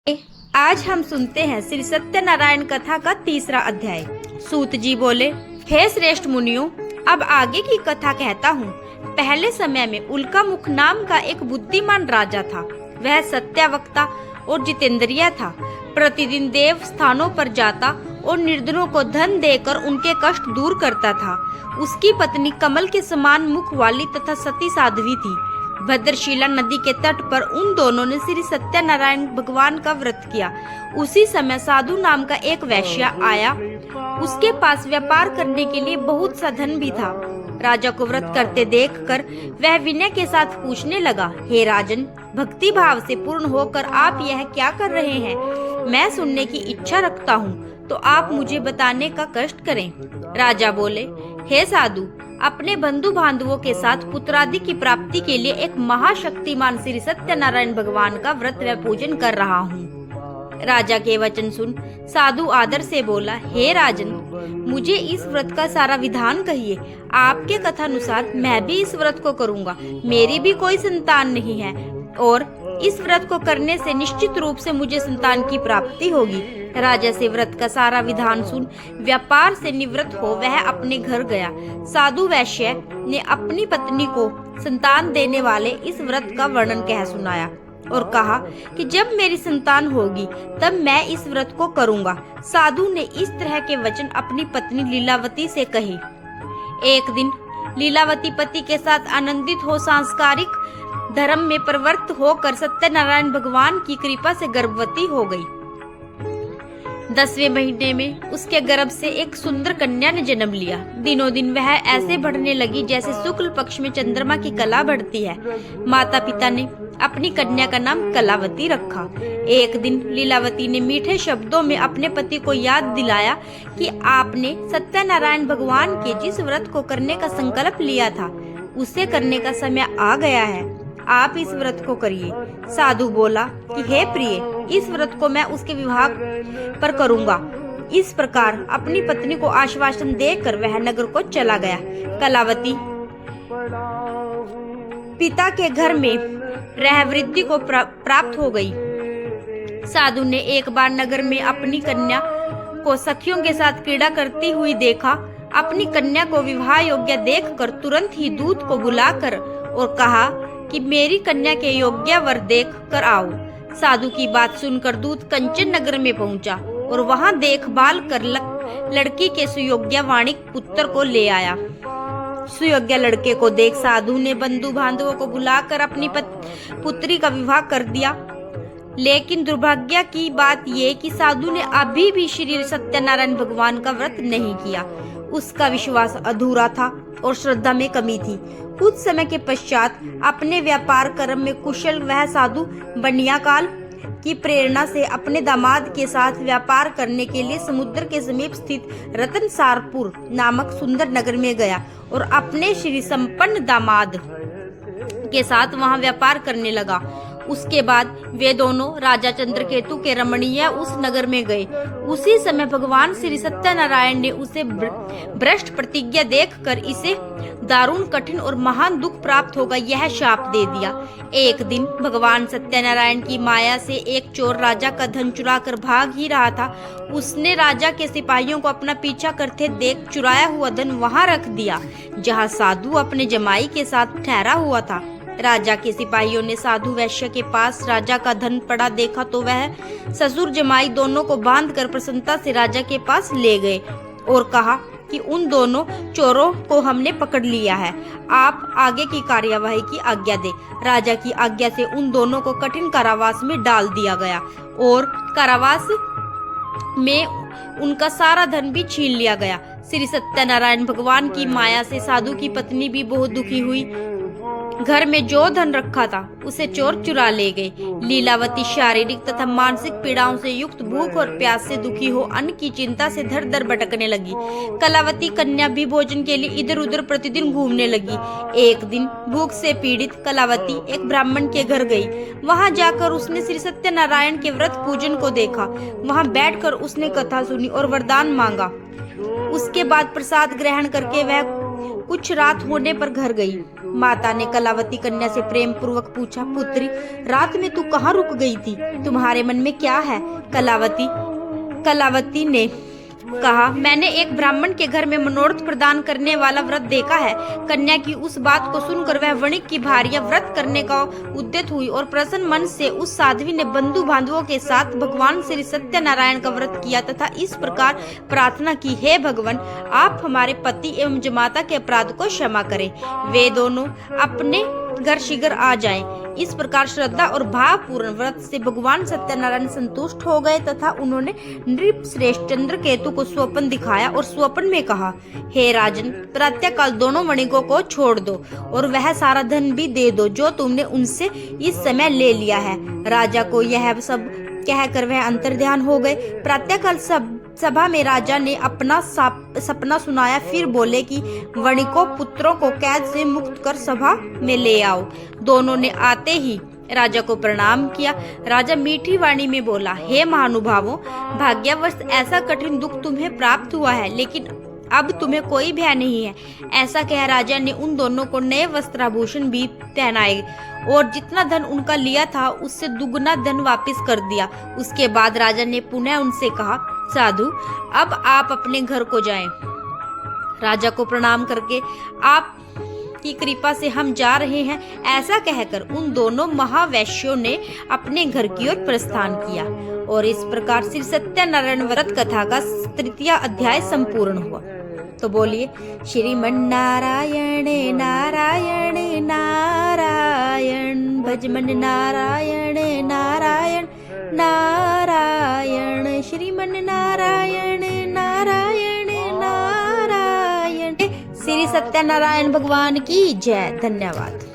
आज हम सुनते हैं श्री सत्यनारायण कथा का तीसरा अध्याय। सूत जी बोले, हे श्रेष्ठ मुनियों, अब आगे की कथा कहता हूँ। पहले समय में उल्कामुख नाम का एक बुद्धिमान राजा था। वह सत्यावक्ता और जितेंद्रिय था। प्रतिदिन देव स्थानों पर जाता और निर्धनों को धन देकर उनके कष्ट दूर करता था। उसकी पत्नी कमल के समान मुख वाली तथा सती साध्वी थी। भद्रशिला नदी के तट पर उन दोनों ने श्री सत्यनारायण भगवान का व्रत किया। उसी समय साधु नाम का एक वैश्य आया। उसके पास व्यापार करने के लिए बहुत सा धन भी था। राजा को व्रत करते देखकर वह विनय के साथ पूछने लगा, हे राजन, भक्ति भाव से पूर्ण होकर आप यह क्या कर रहे हैं? मैं सुनने की इच्छा रखता हूँ, तो आप मुझे बताने का कष्ट करें। राजा बोले, हे साधु, अपने बंधु बांधवों के साथ पुत्रादि की प्राप्ति के लिए एक महाशक्तिमान श्री सत्यनारायण भगवान का व्रत व पूजन कर रहा हूँ। राजा के वचन सुन साधु आदर से बोला, हे राजन, मुझे इस व्रत का सारा विधान कहिए। आपके कथानुसार मैं भी इस व्रत को करूँगा। मेरी भी कोई संतान नहीं है और इस व्रत को करने से निश्चित रूप से मुझे संतान की प्राप्ति होगी। राजा से व्रत का सारा विधान सुन व्यापार से निवृत्त हो वह अपने घर गया। साधु वैश्य ने अपनी पत्नी को संतान देने वाले इस व्रत का वर्णन कह सुनाया और कहा कि जब मेरी संतान होगी तब मैं इस व्रत को करूंगा। साधु ने इस तरह के वचन अपनी पत्नी लीलावती से कहे। एक दिन लीलावती पति के साथ आनंदित हो सांस्कारिक धर्म में प्रवृत्त होकर सत्यनारायण भगवान की कृपा से गर्भवती हो गई। 10वें महीने में उसके गर्भ से एक सुंदर कन्या ने जन्म लिया। दिनों दिन वह ऐसे बढ़ने लगी जैसे शुक्ल पक्ष में चंद्रमा की कला बढ़ती है। माता पिता ने अपनी कन्या का नाम कलावती रखा। एक दिन लीलावती ने मीठे शब्दों में अपने पति को याद दिलाया कि आपने सत्यनारायण भगवान के जिस व्रत को करने का संकल्प लिया था उसे करने का समय आ गया है। आप इस व्रत को करिए। साधु बोला कि हे प्रिय, इस व्रत को मैं उसके विवाह पर करूंगा। इस प्रकार अपनी पत्नी को आश्वासन देकर वह नगर को चला गया। कलावती पिता के घर में रह वृद्धि को प्राप्त हो गई। साधु ने एक बार नगर में अपनी कन्या को सखियों के साथ क्रीड़ा करती हुई देखा। अपनी कन्या को विवाह योग्य देखकर तुरंत ही दूत को बुलाकर और कहा कि मेरी कन्या के योग्य वर देख कर आओ। साधु की बात सुनकर दूत कंचन नगर में पहुंचा और वहां देखभाल कर लड़की के सुयोग्य वाणिक पुत्र को ले आया। सुयोग्य लड़के को देख साधु ने बंधु बांधवों को बुलाकर अपनी पुत्री का विवाह कर दिया। लेकिन दुर्भाग्य की बात ये कि साधु ने अभी भी श्री सत्यनारायण भगवान का व्रत नहीं किया। उसका विश्वास अधूरा था और श्रद्धा में कमी थी। कुछ समय के पश्चात अपने व्यापार कर्म में कुशल वह साधु बनियाकाल की प्रेरणा से अपने दामाद के साथ व्यापार करने के लिए समुद्र के समीप स्थित रतनसारपुर नामक सुंदर नगर में गया और अपने श्री संपन्न दामाद के साथ वहां व्यापार करने लगा। उसके बाद वे दोनों राजा चंद्रकेतु के रमणीय उस नगर में गए। उसी समय भगवान श्री सत्यनारायण ने उसे भ्रष्ट प्रतिज्ञा देखकर इसे दारुण कठिन और महान दुख प्राप्त होगा यह शाप दे दिया। एक दिन भगवान सत्यनारायण की माया से एक चोर राजा का धन चुरा कर भाग ही रहा था। उसने राजा के सिपाहियों को अपना पीछा करते देख चुराया हुआ धन वहां रख दिया जहां साधु अपने जमाई के साथ ठहरा हुआ था। राजा के सिपाहियों ने साधु वैश्य के पास राजा का धन पड़ा देखा तो वह ससुर जमाई दोनों को बांधकर प्रसन्नता से राजा के पास ले गए और कहा कि उन दोनों चोरों को हमने पकड़ लिया है। आप आगे की कार्यवाही की आज्ञा दे। राजा की आज्ञा से उन दोनों को कठिन कारावास में डाल दिया गया और कारावास में उनका सारा धन भी छीन लिया गया। श्री सत्यनारायण भगवान की माया से साधु की पत्नी भी बहुत दुखी हुई। घर में जो धन रखा था उसे चोर चुरा ले गए। लीलावती शारीरिक तथा मानसिक पीड़ाओं से युक्त भूख और प्यास से दुखी हो अन्न की चिंता से धर धर भटकने लगी। कलावती कन्या भी भोजन के लिए इधर उधर प्रतिदिन घूमने लगी। एक दिन भूख से पीड़ित कलावती एक ब्राह्मण के घर गई। वहां जाकर उसने श्री सत्यनारायण के व्रत पूजन को देखा। वहां बैठकर उसने कथा सुनी और वरदान मांगा। उसके बाद प्रसाद ग्रहण करके वह कुछ रात होने पर घर गई। माता ने कलावती कन्या से प्रेम पूर्वक पूछा, पुत्री, रात में तू कहाँ रुक गई थी? तुम्हारे मन में क्या है? कलावती ने कहा, मैंने एक ब्राह्मण के घर में मनोरथ प्रदान करने वाला व्रत देखा है। कन्या की उस बात को सुनकर वह वणिक की भार्या व्रत करने का उद्यत हुई और प्रसन्न मन से उस साध्वी ने बंधु बांधवों के साथ भगवान श्री सत्यनारायण का व्रत किया तथा इस प्रकार प्रार्थना की, हे भगवान, आप हमारे पति एवं जमाता के अपराध को क्षमा करें, वे दोनों अपने घर शीघ्र आ जाएं। इस प्रकार श्रद्धा और भावपूर्ण व्रत से भगवान सत्यनारायण संतुष्ट हो गए तथा उन्होंने नृप श्रेष्ठ चंद्रकेतु को स्वप्न दिखाया और स्वप्न में कहा, हे राजन, प्रातःकाल दोनों वणिकों को छोड़ दो और वह सारा धन भी दे दो जो तुमने उनसे इस समय ले लिया है। राजा को यह सब कहकर वह अंतर्ध्यान हो गए। प्रातःकाल सभा में राजा ने अपना सपना सुनाया, फिर बोले कि वणिकों पुत्रों को कैद से मुक्त कर सभा में ले आओ। दोनों ने आते ही राजा को प्रणाम किया। राजा मीठी वाणी में बोला, हे महानुभावों, भाग्यवश ऐसा कठिन दुख तुम्हें प्राप्त हुआ है, लेकिन अब तुम्हें कोई भय नहीं है। ऐसा कह राजा ने उन दोनों को नए वस्त्राभूषण भी पहनाए और जितना धन उनका लिया था उससे दुगना धन वापस कर दिया। उसके बाद राजा ने पुनः उनसे कहा, साधु, अब आप अपने घर को जाएं। राजा को प्रणाम करके, आप की कृपा से हम जा रहे हैं, ऐसा कहकर उन दोनों महावैश्यों ने अपने घर की ओर प्रस्थान किया। और इस प्रकार श्री सत्यनारायण व्रत कथा का तृतीय अध्याय संपूर्ण हुआ। तो बोलिए, श्रीमन नारायण नारायण नारायण, भजमन नारायण नारायण नारायण, श्रीमन नारायण नारायण नारायण। श्री सत्यनारायण भगवान की जय। धन्यवाद।